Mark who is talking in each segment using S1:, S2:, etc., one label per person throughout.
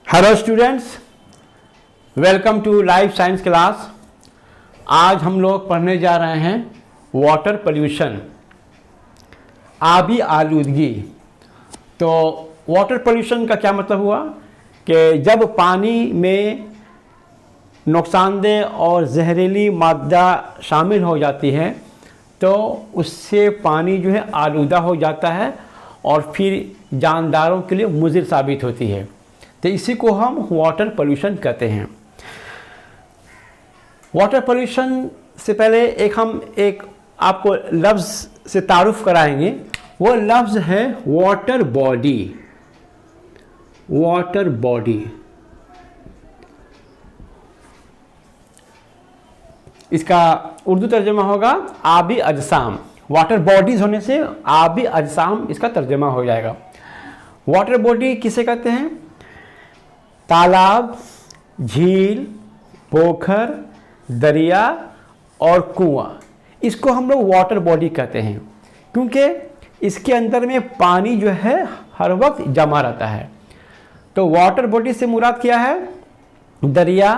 S1: Hello students, welcome to life science class. आज हम लोग पढ़ने जा रहे हैं वाटर पोल्यूशन, आबी आलूदगी। तो वाटर पोल्यूशन का क्या मतलब हुआ कि जब पानी में नुकसानदेह और जहरीली मादा शामिल हो जाती है तो उससे पानी जो है आलूदा हो जाता है और फिर जानदारों के लिए मुज़िर साबित होती है। तो इसी को हम वाटर पोल्यूशन कहते हैं। वाटर पोल्यूशन से पहले हम आपको लफ्ज़ से तारुफ कराएंगे। वो लफ्ज़ है वाटर बॉडी। वाटर बॉडी, इसका उर्दू तर्जमा होगा आबी अजसाम। वाटर बॉडीज होने से आबी अजसाम इसका तर्जमा हो जाएगा। वाटर बॉडी किसे कहते हैं? तालाब, झील, पोखर, दरिया और कुआं, इसको हम लोग वाटर बॉडी कहते हैं क्योंकि इसके अंदर में पानी जो है हर वक्त जमा रहता है। तो वाटर बॉडी से मुराद क्या है? दरिया,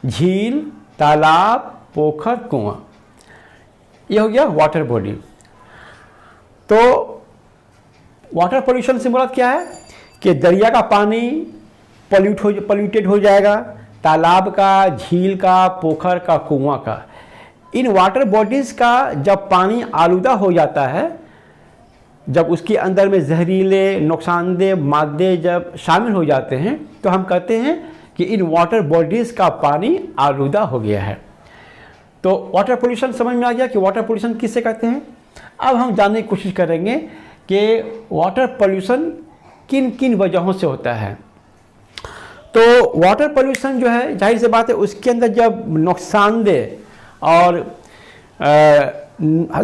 S1: झील, तालाब, पोखर, कुआं, ये हो गया वाटर बॉडी। तो वाटर पोल्यूशन से मुराद क्या है कि दरिया का पानी पॉल्यूटेड हो जाएगा, तालाब का, झील का, पोखर का, कुआं का। इन वाटर बॉडीज़ का जब पानी आलूदा हो जाता है, जब उसके अंदर में जहरीले नुकसानदेह मादे जब शामिल हो जाते हैं तो हम कहते हैं कि इन वाटर बॉडीज़ का पानी आलूदा हो गया है। तो वाटर पोल्यूशन समझ में आ गया कि वाटर पोल्यूशन किससे कहते हैं। अब हम जानने की कोशिश करेंगे कि वाटर पोल्यूशन किन किन वजहों से होता है। तो वाटर पोल्यूशन जो है, जाहिर सी बात है, उसके अंदर जब नुकसानदेह और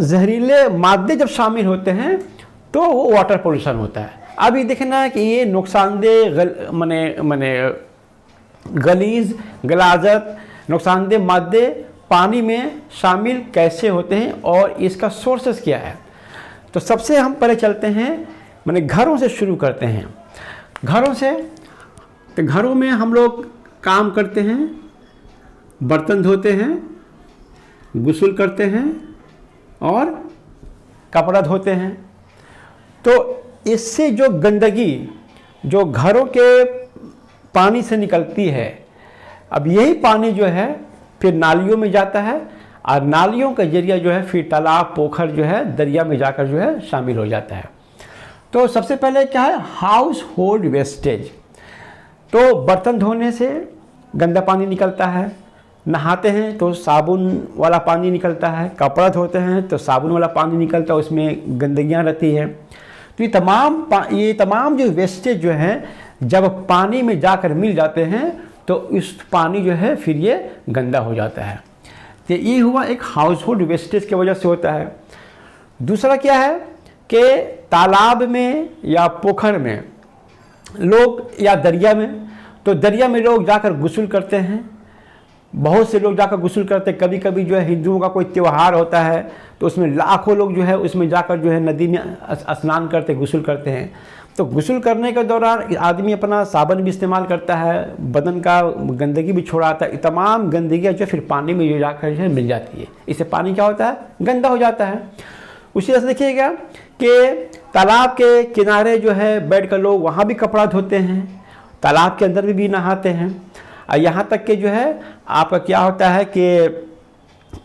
S1: जहरीले मादे जब शामिल होते हैं तो वो वाटर पोल्यूशन होता है। अब ये देखना है कि ये नुकसानदेह मने गलीज, गलाजत, नुकसानदेह मादे पानी में शामिल कैसे होते हैं और इसका सोर्सेस क्या है। तो सबसे हम पहले चलते हैं, घरों से शुरू करते हैं। घरों से, तो घरों में हम लोग काम करते हैं, बर्तन धोते हैं, गुस्ल करते हैं और कपड़ा धोते हैं। तो इससे जो गंदगी जो घरों के पानी से निकलती है, अब यही पानी जो है फिर नालियों में जाता है और नालियों का जरिया जो है फिर तालाब, पोखर जो है दरिया में जाकर जो है शामिल हो जाता है। तो सबसे पहले क्या है? House hold wastage. तो बर्तन धोने से गंदा पानी निकलता है, नहाते हैं तो साबुन वाला पानी निकलता है, कपड़ा धोते हैं तो साबुन वाला पानी निकलता है, उसमें गंदगियाँ रहती है। तो ये तमाम जो वेस्टेज जो है जब पानी में जाकर मिल जाते हैं तो इस पानी जो है फिर ये गंदा हो जाता है। तो ये हुआ एक हाउस होल्ड वेस्टेज की वजह से होता है। दूसरा क्या है कि तालाब में या पोखर में लोग, या दरिया में, तो दरिया में लोग जाकर गुस्ल करते हैं। बहुत से लोग जाकर गुस्ल करते हैं। कभी कभी जो है हिंदुओं का कोई त्यौहार होता है तो उसमें लाखों लोग जो है उसमें जाकर जो है नदी में स्नान करते, गुस्ल करते हैं। तो गुस्ल करने के दौरान आदमी अपना साबुन भी इस्तेमाल करता है, बदन का गंदगी भी छोड़ाता है। तमाम गंदगियाँ जो फिर पानी में जो जाकर जो है मिल जाती है, इससे पानी क्या होता है? गंदा हो जाता है। उसी तरह से देखिएगा कि तालाब के किनारे जो है बैठ कर लोग वहाँ भी कपड़ा धोते हैं, तालाब के अंदर भी नहाते हैं। और यहाँ तक कि जो है आपका क्या होता है कि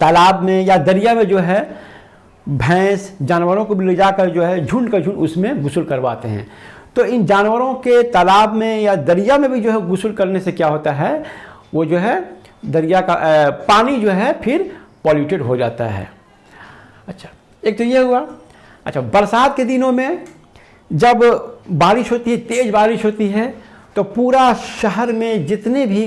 S1: तालाब में या दरिया में जो है भैंस, जानवरों को भी ले जाकर जो है झुंड का झुंड उसमें गुस्ल करवाते हैं। तो इन जानवरों के तालाब में या दरिया में भी जो है गुस्ल करने से क्या होता है, वो जो है दरिया का पानी जो है फिर पॉल्यूटेड हो जाता है। अच्छा, एक तो ये हुआ। अच्छा, बरसात के दिनों में जब बारिश होती है, तेज़ बारिश होती है, तो पूरा शहर में जितने भी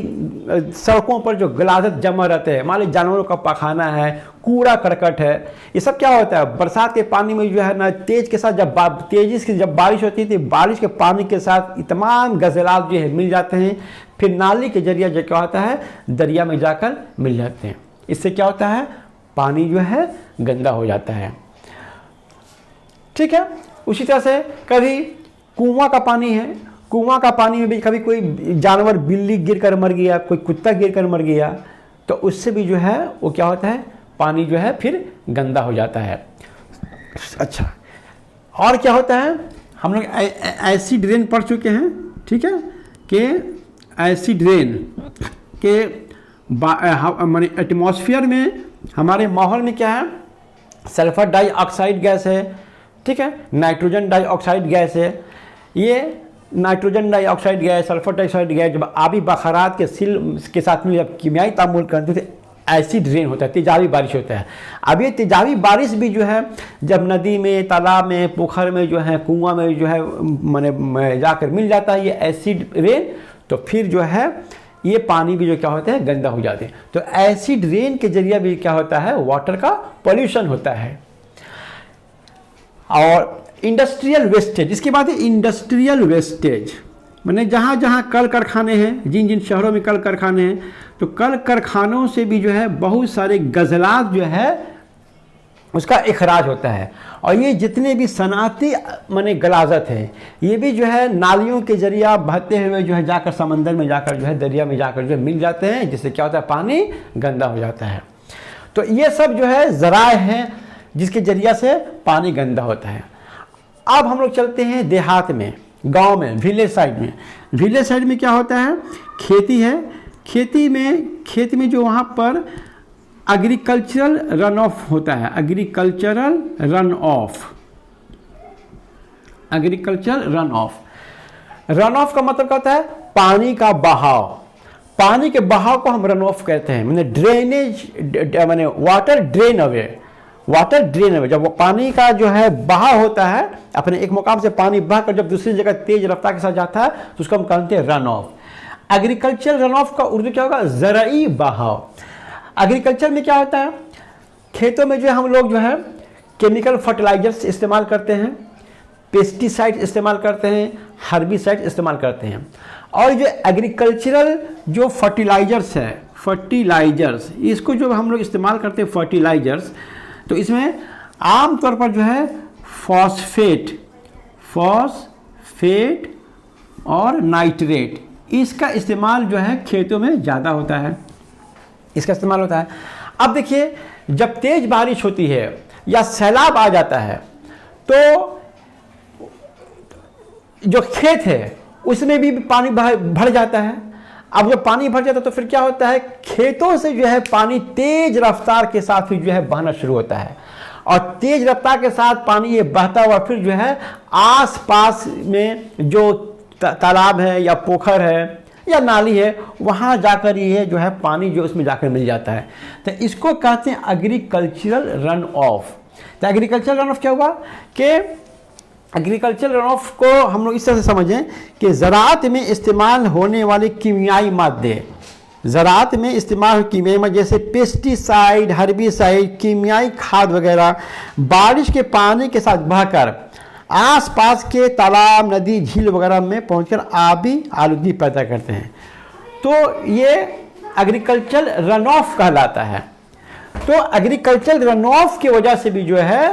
S1: सड़कों पर जो गलाजत जमा रहते हैं, मान लीजिए जानवरों का पखाना है, कूड़ा करकट है, ये सब क्या होता है? बरसात के पानी में जो है ना तेज़ के साथ तेज़ी से जब बारिश होती है तो बारिश के पानी के साथ तमाम गज़लात जो है मिल जाते हैं, फिर नाली के जरिए जो क्या होता है दरिया में जाकर मिल जाते हैं। इससे क्या होता है? पानी जो है गंदा हो जाता है। ठीक है। उसी तरह से कभी कुआं का पानी है कुआं का पानी में भी कभी कोई जानवर, बिल्ली गिर कर मर गया, कोई कुत्ता गिर कर मर गया, तो उससे भी जो है वो क्या होता है, पानी जो है फिर गंदा हो जाता है। अच्छा, और क्या होता है, हम लोग एसिड रेन पढ़ चुके हैं, ठीक है, कि एसिड रेन के माने एटमॉस्फेयर में, हमारे माहौल में क्या है, सल्फर डाइऑक्साइड गैस है, ठीक है, नाइट्रोजन डाइऑक्साइड गैस है। ये nitrogen dioxide gas, sulphur dioxide gas जब आबी बखारात के सिल के साथ में जब कीमियाई तामुल करते थे, एसिड रेन होता है, तेजाबी बारिश होता है। अब ये तेजाबी बारिश भी जो है जब नदी में, तालाब में, पोखर में जो है, कुआं में जो है माने जाकर मिल जाता है ये एसिड रेन, तो फिर जो है ये पानी भी जो क्या होता है, गंदा हो जाते हैं। तो एसिड रेन के जरिए भी क्या होता है, वाटर का पॉल्यूशन होता है। और इंडस्ट्रियल वेस्टेज, इसके बाद है इंडस्ट्रियल वेस्टेज, मैंने जहाँ जहाँ कल कारखाने हैं, जिन जिन शहरों में कल कारखाने हैं, तो कल कारखानों से भी जो है बहुत सारे गज़लात जो है उसका इखराज होता है। और ये जितने भी सनाती माने गलाजत है, ये भी जो है नालियों के जरिया बहते हुए जो है जाकर समंदर में जाकर जो है, दरिया में जाकर जो है मिल जाते हैं, जिससे क्या होता है, पानी गंदा हो जाता है। तो ये सब जो है ज़राए हैं जिसके जरिया से पानी गंदा होता है। अब हम लोग चलते हैं देहात में, गांव में, विलेज साइड में। विलेज साइड में क्या होता है, खेती है, खेत में जो वहाँ पर एग्रीकल्चरल रन ऑफ होता है, agricultural run of, agricultural run of. Run of का मतलब क्या होता है, पानी का बहाव। पानी के बहाव को हम रन ऑफ कहते हैं, मैंने ड्रेनेज मैंने water drain away, water drain away. जब वो पानी का जो है बहाव होता है, अपने एक मुकाम से पानी बहकर जब दूसरी जगह तेज रफ्तार के साथ जाता है, तो उसको हम कहते हैं run of. Agriculture run of का उर्दू क्या होगा, ज़राई बहाव। एग्रीकल्चर में क्या होता है, खेतों में जो है हम लोग जो है केमिकल फर्टिलाइजर्स इस्तेमाल करते हैं, पेस्टिसाइड इस्तेमाल करते हैं, हर्बिसाइड इस्तेमाल करते हैं। और जो एग्रीकल्चरल जो फर्टिलाइजर्स है, फर्टिलाइजर्स, इसको जो हम लोग इस्तेमाल करते हैं फर्टिलाइजर्स, तो इसमें आमतौर पर जो है फॉस्फेट और नाइट्रेट, इसका इस्तेमाल जो है खेतों में ज़्यादा होता है, इसका इस्तेमाल होता है। अब देखिए, जब तेज बारिश होती है या सैलाब आ जाता है, तो जो खेत है उसमें भी पानी भर जाता है। अब जब पानी भर जाता है तो फिर क्या होता है, खेतों से जो है पानी तेज रफ्तार के साथ फिर जो है बहना शुरू होता है। और तेज रफ्तार के साथ पानी ये बहता हुआ फिर जो है आस पास में जो तालाब है या पोखर है या नाली है, वहाँ जाकर ये जो है पानी जो उसमें जाकर मिल जाता है। तो इसको कहते हैं एग्रीकल्चरल रन ऑफ। तो एग्रीकल्चरल रन ऑफ क्या हुआ कि एग्रीकल्चरल रन ऑफ को हम लोग इस तरह से समझें कि ज़राअत में इस्तेमाल होने वाले कीमियाई मादे, ज़राअत में इस्तेमाल कीमियाई मादे जैसे पेस्टिसाइड, हर्बिसाइड, कीमियाई खाद वगैरह बारिश के पानी के साथ बहकर आसपास के तालाब, नदी, झील वगैरह में पहुंचकर आबी आलूगी पैदा करते हैं। तो ये एग्रीकल्चरल रन ऑफ कहलाता है। तो एग्रीकल्चरल रन ऑफ की वजह से भी जो है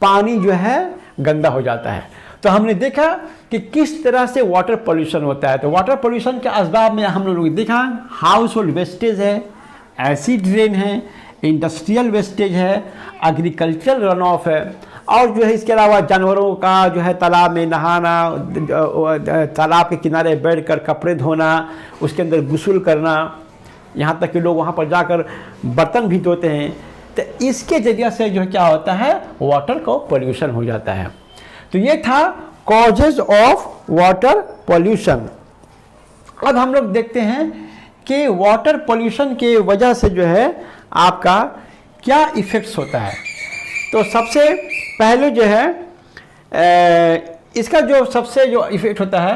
S1: पानी जो है गंदा हो जाता है। तो हमने देखा कि किस तरह से वाटर पोल्यूशन होता है। तो वाटर पोल्यूशन के असबाब में हम लोगों ने देखा हाउस होल्ड वेस्टेज है, एसिड रेन है, इंडस्ट्रियल वेस्टेज है, एग्रीकल्चरल रन ऑफ है, और जो है इसके अलावा जानवरों का जो है तालाब में नहाना, तालाब के किनारे बैठकर कपड़े धोना, उसके अंदर गुस्ल करना, यहाँ तक कि लोग वहाँ पर जाकर बर्तन भी धोते हैं। तो इसके जरिए से जो क्या होता है, वाटर को पोल्यूशन हो जाता है। तो ये था कॉजेज ऑफ वाटर पोल्यूशन। अब हम लोग देखते हैं कि वाटर पोल्यूशन के वजह से जो है आपका क्या इफ़ेक्ट्स होता है। तो सबसे पहले जो है इसका जो सबसे जो इफ़ेक्ट होता है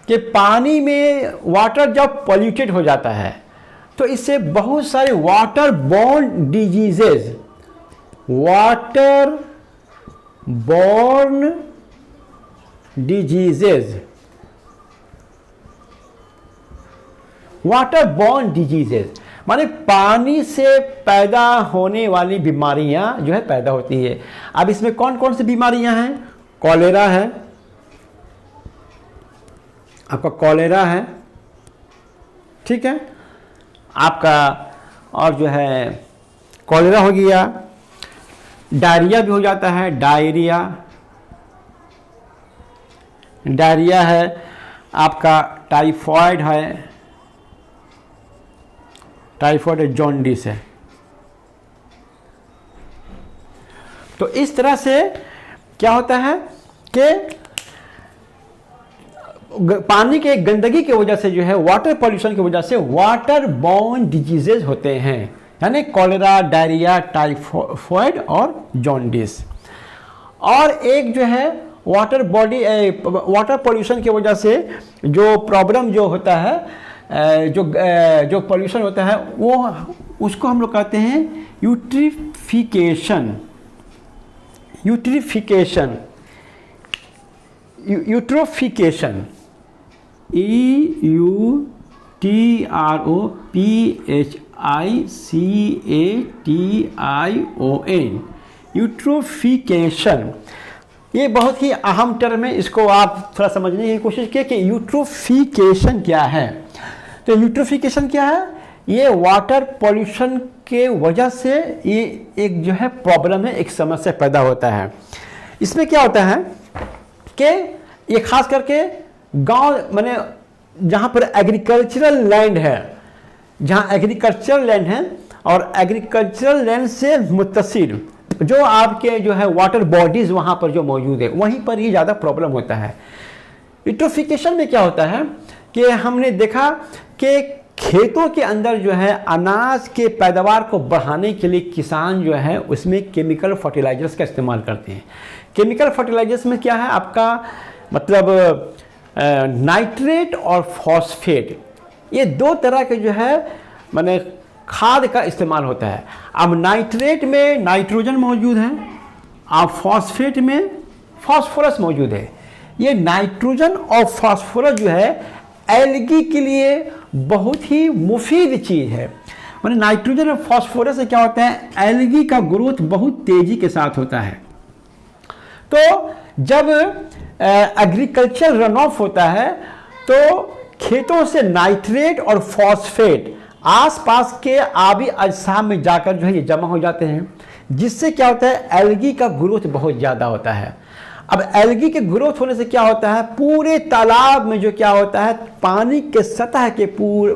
S1: कि पानी में वाटर जब पोल्यूटेड हो जाता है तो इससे बहुत सारे water borne diseases, water borne diseases, water borne diseases माने पानी से पैदा होने वाली बीमारियां जो है पैदा होती है। अब इसमें कौन कौन सी बीमारियां हैं? कॉलेरा है, आपका कॉलेरा है, ठीक है, आपका और जो है कॉलेरा हो गया, डायरिया भी हो जाता है, डायरिया है, आपका टाइफॉइड है, जॉन्डिस है। तो इस तरह से क्या होता है कि पानी के गंदगी की वजह से जो है, वाटर पॉल्यूशन की वजह से वाटर बोर्न डिजीजेज होते हैं, यानी कॉलेरा, डायरिया, टाइफॉइड और जॉन्डिस। और एक जो है वाटर पॉल्यूशन की वजह से जो प्रॉब्लम जो होता है, जो पॉल्यूशन होता है, वो उसको हम लोग कहते हैं यूट्रोफिकेशन। यूट्रोफिकेशन, ये बहुत ही अहम टर्म है, इसको आप थोड़ा समझने की कोशिश कीजिए कि यूट्रोफिकेशन क्या है। तो यूट्रोफिकेशन क्या है? ये वाटर पॉल्यूशन के वजह से ये एक जो है प्रॉब्लम है, एक समस्या पैदा होता है। इसमें क्या होता है कि ये खास करके गांव, माने जहाँ पर एग्रीकल्चरल लैंड है, और एग्रीकल्चरल लैंड से मुत्तसिल जो आपके जो है वाटर बॉडीज वहाँ पर जो मौजूद है, वहीं पर ही ज़्यादा प्रॉब्लम होता है। यूट्रोफिकेशन में क्या होता है कि हमने देखा कि खेतों के अंदर जो है अनाज के पैदावार को बढ़ाने के लिए किसान जो है उसमें केमिकल फर्टिलाइजर्स का इस्तेमाल करते हैं। केमिकल फर्टिलाइजर्स में क्या है, आपका मतलब नाइट्रेट और फॉस्फेट, ये दो तरह के जो है माने खाद का इस्तेमाल होता है। अब नाइट्रेट में नाइट्रोजन मौजूद है, अब फॉस्फेट में फॉस्फोरस मौजूद है। ये नाइट्रोजन और फॉस्फोरस जो है एल्गी के लिए बहुत ही मुफीद चीज़ है। माने नाइट्रोजन और फॉस्फोरस से क्या होता है, एल्गी का ग्रोथ बहुत तेज़ी के साथ होता है। तो जब एग्रीकल्चर रन ऑफ होता है तो खेतों से नाइट्रेट और फॉस्फेट आसपास के आबी अजसाम में जाकर जो है ये जमा हो जाते हैं, जिससे क्या होता है, एल्गी का ग्रोथ बहुत ज़्यादा होता है। अब एल्गी के ग्रोथ होने से क्या होता है, पूरे तालाब में जो क्या होता है, पानी के सतह के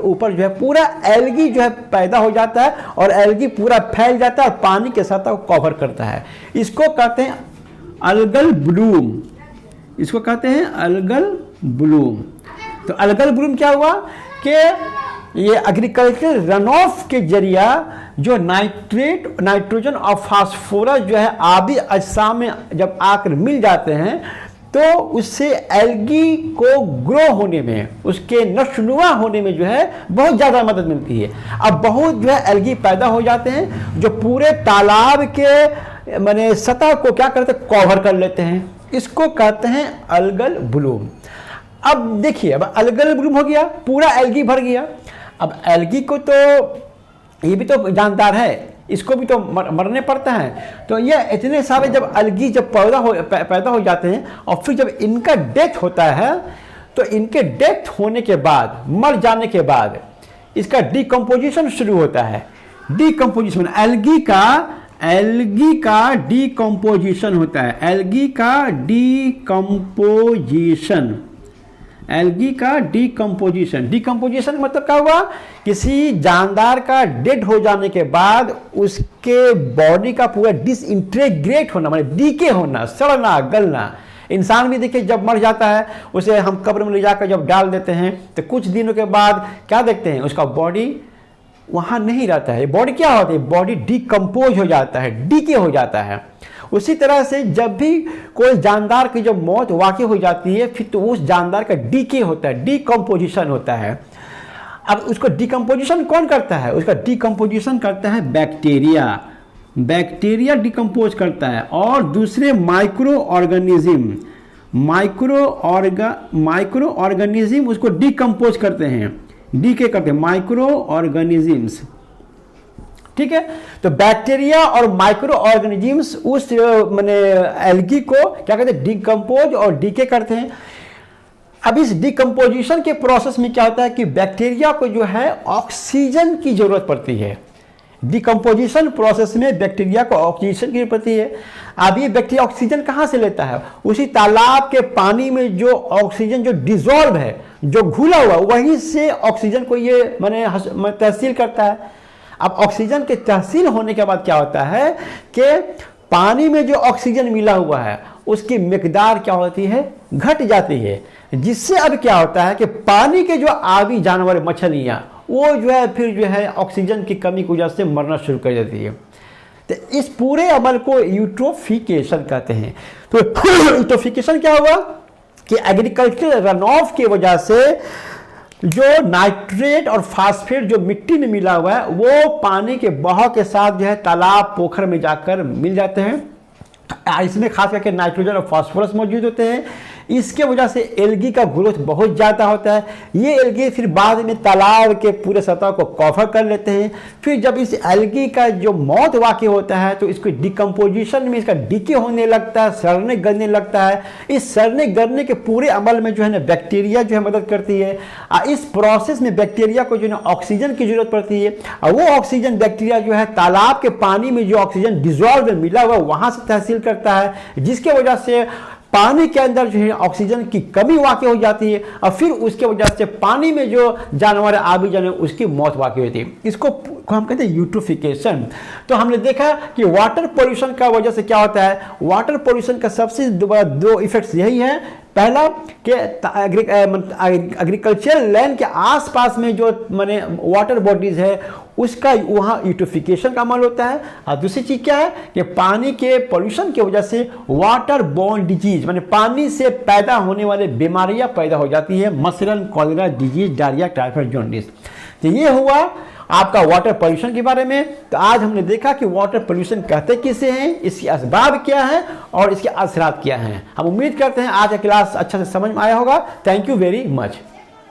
S1: ऊपर जो है पूरा एल्गी जो है पैदा हो जाता है, और एल्गी पूरा फैल जाता है और पानी के सतह को कवर करता है। इसको कहते हैं अलगल ब्लूम, तो अलगल ब्लूम क्या हुआ कि ये एग्रीकल्चर रन ऑफ के जरिया जो नाइट्रोजन और फास्फोरस जो है आबी अजसा में जब आकर मिल जाते हैं तो उससे एल्गी को ग्रो होने में, उसके नशोनुमा होने में जो है बहुत ज़्यादा मदद मिलती है। अब बहुत जो है एल्गी पैदा हो जाते हैं जो पूरे तालाब के माने सतह को क्या करते हैं, कवर कर लेते हैं। इसको कहते हैं अलगल ब्लूम। अब देखिए, अब अलगल ब्लूम हो गया, पूरा एल्गी भर गया। अब एल्गी को तो ये भी तो जानदार है, इसको भी तो मरने पड़ता है। तो ये इतने सारे जब एल्गी जब पैदा हो जाते हैं और फिर जब इनका डेथ होता है, तो इनके डेथ होने के बाद, मर जाने के बाद इसका डिकम्पोजिशन शुरू होता है। डिकम्पोजिशन एल्गी का डिकम्पोजिशन होता है, एल्गी का डिकम्पोजिशन मतलब क्या हुआ, किसी जानदार का डेड हो जाने के बाद उसके बॉडी का पूरा डिसइंटीग्रेट होना, माने डीके होना, सड़ना, गलना। इंसान भी देखिए जब मर जाता है उसे हम कब्र में ले जाकर जब डाल देते हैं तो कुछ दिनों के बाद क्या देखते हैं, उसका बॉडी वहाँ नहीं रहता है। बॉडी क्या होता है, बॉडी डिकम्पोज हो जाता है, डीके हो जाता है। उसी तरह से जब भी कोई जानदार की जब मौत वाक़ई हो जाती है, फिर तो उस जानदार का डीके होता है, डिकम्पोजिशन होता है। अब उसको डिकम्पोजिशन कौन करता है, उसका डिकम्पोजिशन करता है बैक्टीरिया डिकम्पोज करता है, और दूसरे माइक्रो ऑर्गेनिज्म उसको डिकम्पोज करते हैं, डीके करते हैं, माइक्रो ऑर्गेनिजम्स। ठीक है, तो बैक्टीरिया और माइक्रो ऑर्गेनिजम्स उस माने एल्गी को क्या कहते हैं, डिकम्पोज और डीके करते हैं। अब इस डिकम्पोजिशन के प्रोसेस में क्या होता है कि बैक्टीरिया को जो है ऑक्सीजन की जरूरत पड़ती है। डिकम्पोजिशन प्रोसेस में बैक्टीरिया को ऑक्सीजन की जरूरत पड़ती है। अब ये बैक्टीरिया ऑक्सीजन कहाँ से लेता है? उसी तालाब के पानी में जो ऑक्सीजन जो डिजॉल्व है, जो घुला हुआ, वहीं से ऑक्सीजन को ये तहसील करता है। अब ऑक्सीजन के तहसील होने के बाद क्या होता है कि पानी में जो ऑक्सीजन मिला हुआ है उसकी मिकदार क्या होती है? घट जाती है, जिससे अब क्या होता है कि पानी के जो आबी जानवर, मछलियाँ, वो जो है फिर जो है ऑक्सीजन की कमी की वजह से मरना शुरू कर देती है। तो इस पूरे अमल को यूट्रोफिकेशन कहते हैं। तो यूट्रोफिकेशन क्या हुआ कि एग्रीकल्चर रन ऑफ की वजह से जो नाइट्रेट और फास्फेट जो मिट्टी में मिला हुआ है वो पानी के बहाव के साथ जो है तालाब, पोखर में जाकर मिल जाते हैं। इसमें खास करके नाइट्रोजन और फास्फोरस मौजूद होते हैं। इसके वजह से एल्गी का ग्रोथ बहुत ज़्यादा होता है। ये एल्गी फिर बाद में तालाब के पूरे सतह को कवर कर लेते हैं। फिर जब इस एल्गी का जो मौत वाक़ई होता है तो इसको डिकम्पोजिशन में इसका डीके होने लगता है, सड़ने गलने लगता है। इस सड़ने गलने के पूरे अमल में जो है ना बैक्टीरिया जो है मदद करती है। इस प्रोसेस में बैक्टीरिया को जो है ना ऑक्सीजन की जरूरत पड़ती है और वो ऑक्सीजन बैक्टीरिया जो है तालाब के पानी में जो ऑक्सीजन डिजॉल्व मिला हुआ वहाँ से तहसील करता है, जिसके वजह से पानी के अंदर जो है ऑक्सीजन की कमी वाक़ई हो जाती है और फिर उसके वजह से पानी में जो जानवर आबी जानवर उसकी मौत वाक़ई होती है। इसको हम कहते हैं यूट्रोफिकेशन। तो हमने देखा कि वाटर पोल्यूशन का वजह से क्या होता है। वाटर पोल्यूशन का सबसे दो इफेक्ट्स यही है। पहला कि एग्रीकल्चर लैंड के आसपास में जो माने वाटर बॉडीज है उसका वहाँ यूट्रोफिकेशन का अमल होता है। और दूसरी चीज़ क्या है कि पानी के पोल्यूशन की वजह से वाटर बोर्न डिजीज माने पानी से पैदा होने वाले बीमारियाँ पैदा हो जाती है, मसलन cholera disease, diarrhoea, typhoid, jaundice. तो ये हुआ आपका वाटर पोल्यूशन के बारे में। तो आज हमने देखा कि वाटर पोल्यूशन कहते किसे हैं, इसके असबाब क्या हैं और इसके असरात क्या हैं। हम उम्मीद करते हैं आज का क्लास अच्छा से समझ में आया होगा। Thank you very much.